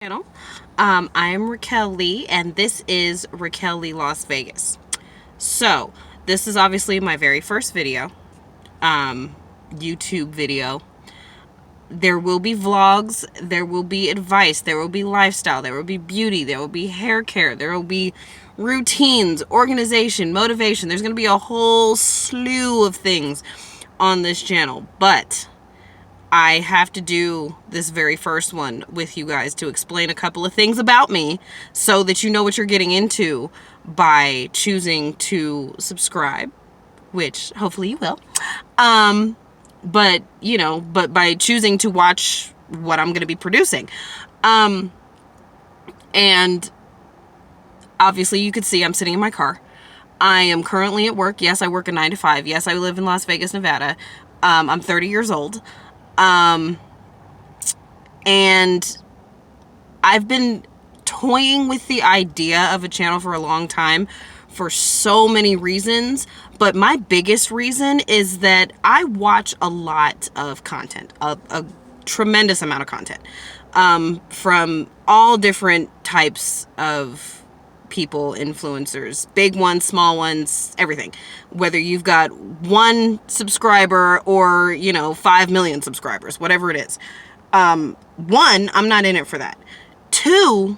Channel. I am Raquelle Lee, and this is Raquelle Lee Las Vegas. So, this is obviously my very first video, YouTube video. There will be vlogs, there will be advice, there will be lifestyle, there will be beauty, there will be hair care, there will be routines, organization, motivation. There's going to be a whole slew of things on this channel, but I have to do this very first one with you guys to explain a couple of things about me so that you know what you're getting into by choosing to subscribe, which hopefully you will. But by choosing to watch what I'm going to be producing. And obviously you could see I'm sitting in my car. I am currently at work. Yes, I work a 9 to 5. Yes, I live in Las Vegas, Nevada. I'm 30 years old. And I've been toying with the idea of a channel for a long time for so many reasons, but my biggest reason is that I watch a lot of content, a tremendous amount of content, from all different types of people, influencers, big ones, small ones, everything. Whether you've got 1 subscriber or, 5 million subscribers, whatever it is. 1, I'm not in it for that. 2,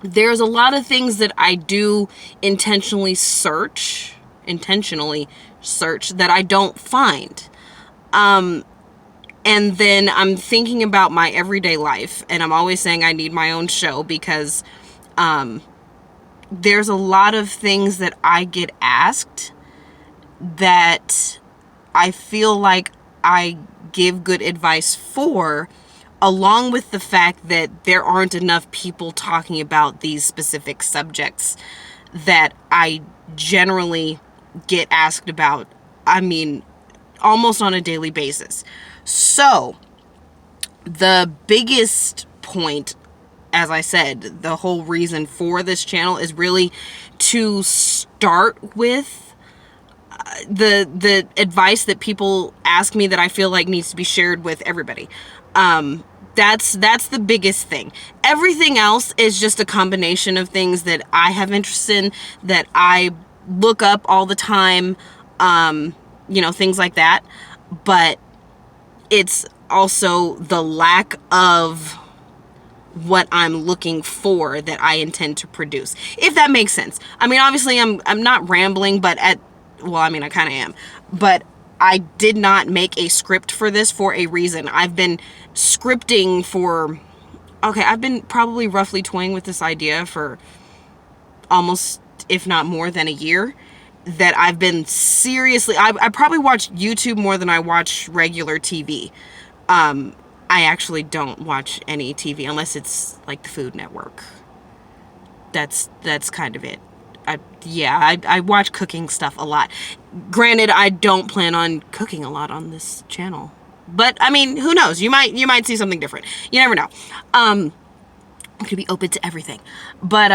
there's a lot of things that I do intentionally search that I don't find. And then I'm thinking about my everyday life, and I'm always saying I need my own show because, there's a lot of things that I get asked that I feel like I give good advice for, along with the fact that there aren't enough people talking about these specific subjects that I generally get asked about, almost on a daily basis. So, the biggest point, as I said, the whole reason for this channel is really to start with the advice that people ask me that I feel like needs to be shared with everybody. That's the biggest thing. Everything else is just a combination of things that I have interest in, that I look up all the time, things like that. But it's also the lack of what I'm looking for that I intend to produce, if that makes sense. Obviously I'm not rambling, but I kind of am, but I did not make a script for this for a reason. I've been scripting I've been probably roughly toying with this idea for almost, if not more than a year, that I've been seriously, I probably watch YouTube more than I watch regular TV. I actually don't watch any TV unless it's like the Food Network. That's kind of it. I watch cooking stuff a lot. Granted, I don't plan on cooking a lot on this channel, but who knows? You might see something different. You never know. I'm gonna be open to everything, but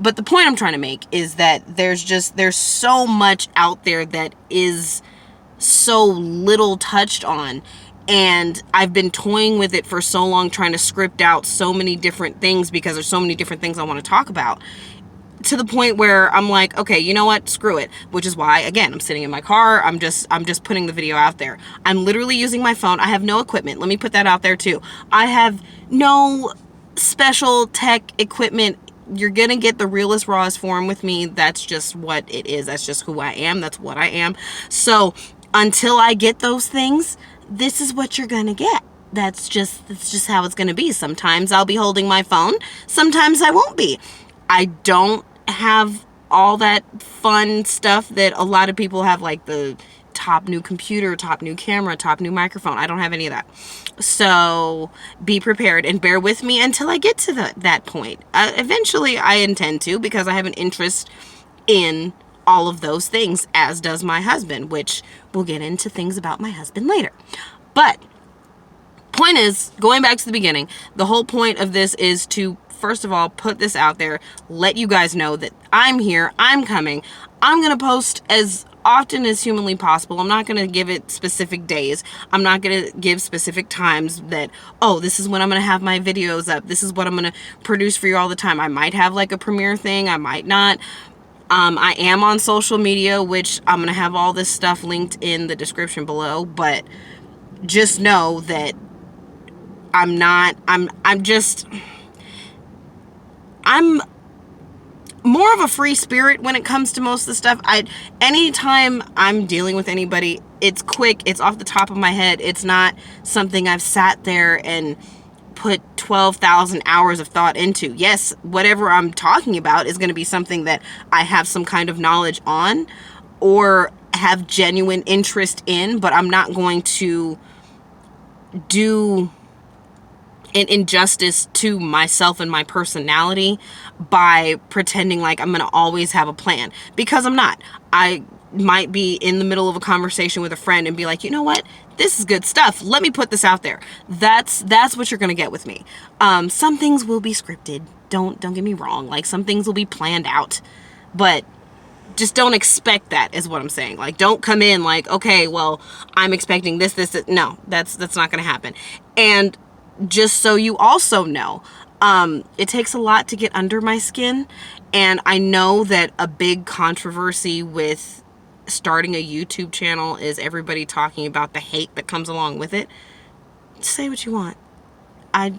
the point I'm trying to make is that there's so much out there that is so little touched on. And I've been toying with it for so long, trying to script out so many different things because there's so many different things I want to talk about, to the point where I'm like, okay, you know what? Screw it. Which is why, again, I'm sitting in my car. I'm just putting the video out there. I'm literally using my phone. I have no equipment. Let me put that out there too. I have no special tech equipment. You're going to get the realest, rawest form with me. That's just what it is. That's just who I am. That's what I am. So until I get those things, this is what you're gonna get. That's just how it's gonna be. Sometimes I'll be holding my phone. Sometimes I won't be. I don't have all that fun stuff that a lot of people have, like the top new computer, top new camera, top new microphone. I don't have any of that. So be prepared and bear with me until I get to that point. Eventually I intend to, because I have an interest in all of those things, as does my husband, which we'll get into things about my husband later. But point is, going back to the beginning, the whole point of this is to, first of all, put this out there, let you guys know that I'm here, I'm coming. I'm going to post as often as humanly possible. I'm not going to give it specific days. I'm not going to give specific times that, oh, this is when I'm going to have my videos up. This is what I'm going to produce for you all the time. I might have like a premiere thing. I might not. I am on social media, which I'm going to have all this stuff linked in the description below, but just know that I'm more of a free spirit when it comes to most of the stuff. Anytime I'm dealing with anybody, it's quick, it's off the top of my head. It's not something I've sat there and put 12,000 hours of thought into. Yes, whatever I'm talking about is going to be something that I have some kind of knowledge on or have genuine interest in, but I'm not going to do an injustice to myself and my personality by pretending like I'm going to always have a plan, because I'm not. I might be in the middle of a conversation with a friend and be like, you know what? This is good stuff. Let me put this out there. That's what you're going to get with me. Some things will be scripted. Don't get me wrong. Like, some things will be planned out, but just don't expect that, is what I'm saying. Like, don't come in like, okay, well, I'm expecting this. No, that's not going to happen. And just so you also know, it takes a lot to get under my skin. And I know that a big controversy with starting a YouTube channel is everybody talking about the hate that comes along with it. Say what you want. I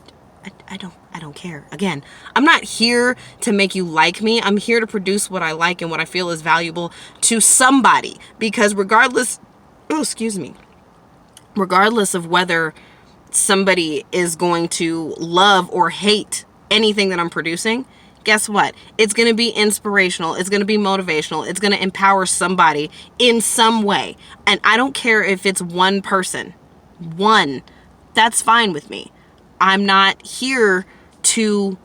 don't care. Again, I'm not here to make you like me. I'm here to produce what I like and what I feel is valuable to somebody. Because regardless of whether somebody is going to love or hate anything that I'm producing, guess what? It's going to be inspirational. It's going to be motivational. It's going to empower somebody in some way. And I don't care if it's one person. That's fine with me. I'm not here to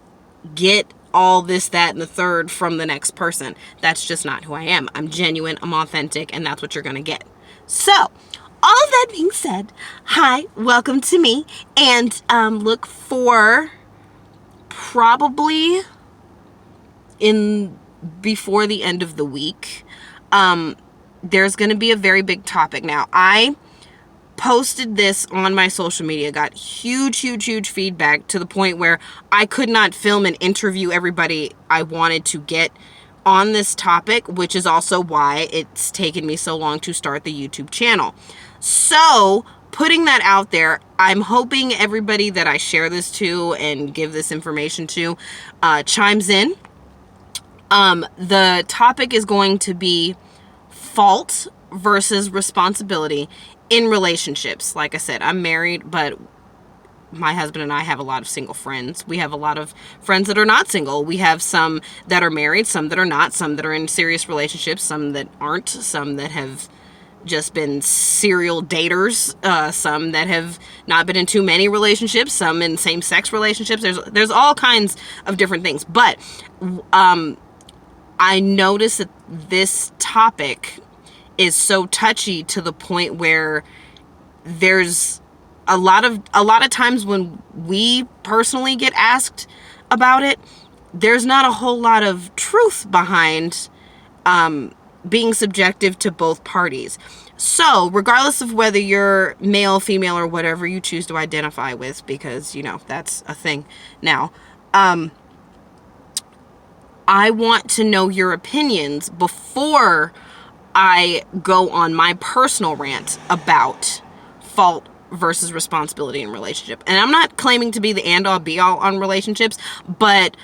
get all this, that, and the third from the next person. That's just not who I am. I'm genuine, I'm authentic, and that's what you're going to get. So, all of that being said, hi, welcome to me, and look for probably before the end of the week, there's going to be a very big topic. Now, I posted this on my social media, got huge feedback to the point where I could not film and interview everybody I wanted to get on this topic, which is also why it's taken me so long to start the YouTube channel. So, putting that out there, I'm hoping everybody that I share this to and give this information to chimes in. The topic is going to be fault versus responsibility in relationships. Like I said, I'm married, but my husband and I have a lot of single friends. We have a lot of friends that are not single. We have some that are married, some that are not, some that are in serious relationships, some that aren't, some that have just been serial daters, some that have not been in too many relationships, some in same-sex relationships. There's all kinds of different things. But I noticed that this topic is so touchy to the point where there's a lot of times when we personally get asked about it, there's not a whole lot of truth behind being subjective to both parties. So, regardless of whether you're male, female, or whatever you choose to identify with, because, that's a thing now, I want to know your opinions before I go on my personal rant about fault versus responsibility in relationship. And I'm not claiming to be the end-all be-all on relationships, but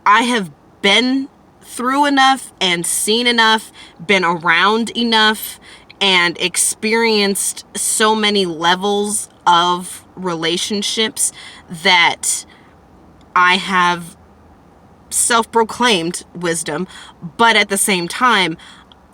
I have been through enough and seen enough, been around enough, and experienced so many levels of relationships that I have self-proclaimed wisdom, but at the same time,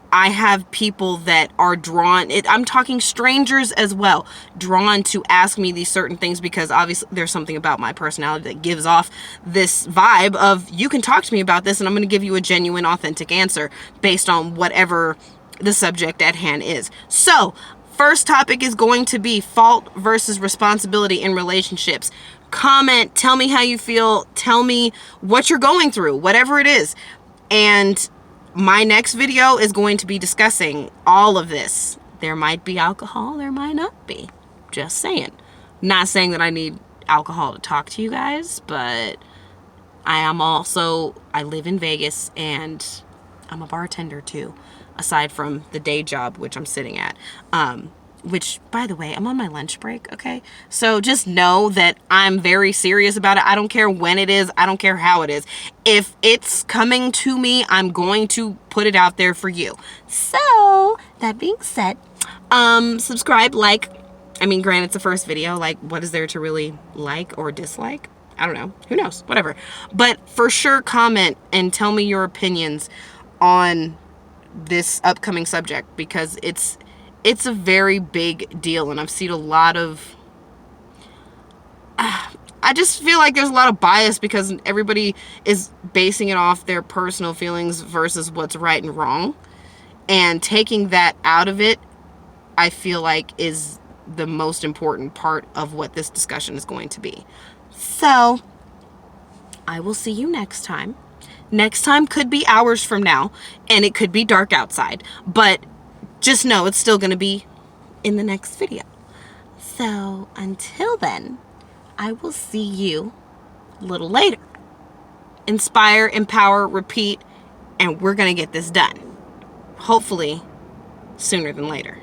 I have people that are drawn, I'm talking strangers as well, drawn to ask me these certain things because obviously there's something about my personality that gives off this vibe of, you can talk to me about this and I'm going to give you a genuine, authentic answer based on whatever the subject at hand is. So, first topic is going to be fault versus responsibility in relationships. Comment, tell me how you feel, tell me what you're going through, whatever it is. And my next video is going to be discussing all of this. There might be alcohol, there might not be. Just saying. Not saying that I need alcohol to talk to you guys, but I live in Vegas and I'm a bartender too, aside from the day job, which I'm sitting at. Which, by the way, I'm on my lunch break, okay? So just know that I'm very serious about it. I don't care when it is. I don't care how it is. If it's coming to me, I'm going to put it out there for you. So, that being said, subscribe, like. I mean, granted, it's the first video. Like, what is there to really like or dislike? I don't know. Who knows? Whatever. But for sure, comment and tell me your opinions on this upcoming subject, because it's a very big deal, and I've seen a lot of I just feel like there's a lot of bias because everybody is basing it off their personal feelings versus what's right and wrong, and taking that out of it, I feel like, is the most important part of what this discussion is going to be. So I will see you next time. Next time could be hours from now, and it could be dark outside, but just know it's still going to be in the next video. So until then, I will see you a little later. Inspire, empower, repeat, and we're going to get this done. Hopefully sooner than later.